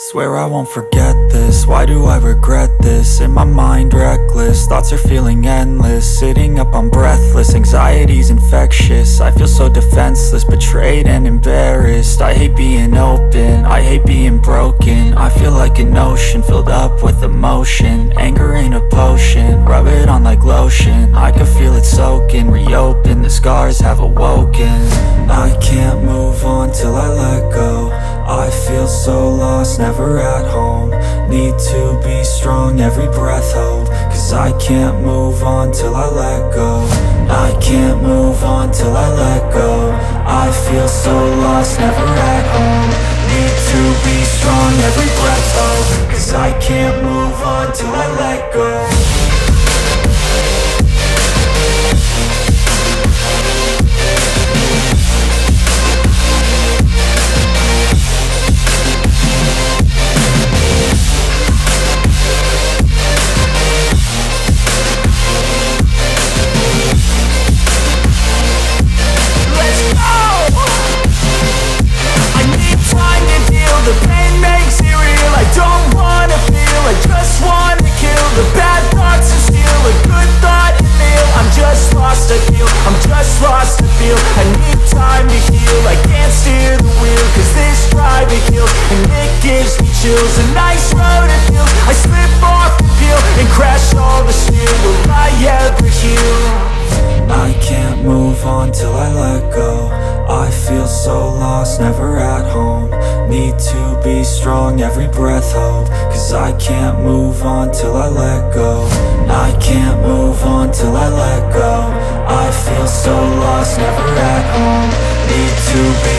Swear I won't forget this, why do I regret this? In my mind reckless, thoughts are feeling endless. Sitting up, I'm breathless, anxiety's infectious. I feel so defenseless, betrayed and embarrassed. I hate being open, I hate being broken. I feel like an ocean filled up with emotion. Anger ain't a potion, rub it on like lotion. I can feel it soaking, reopen, the scars have awoken. I can't move on till I let go. I feel so lost, never at home. Need to be strong, every breath hold. Cause I can't move on till I let go. I can't move on till I let go. I feel so lost, never at home. Need to be strong, every breath hold. Cause I can't move on till I let go. The pain makes it real, I don't wanna feel, I just wanna kill the bad thoughts and steal a good thought and feel. I'm just lost, I feel, I'm just lost, I feel. I need time to heal, I can't steer the wheel. Cause this drive it kills, and it gives me chills. A nice road it feels, I slip off the peel and crash all the steel. Will I ever heal? I can't move on till I let go. I feel so lost, never at home. Need to be strong, every breath hold. Cause I can't move on till I let go. I can't move on till I let go. I feel so lost, never at home. Need to be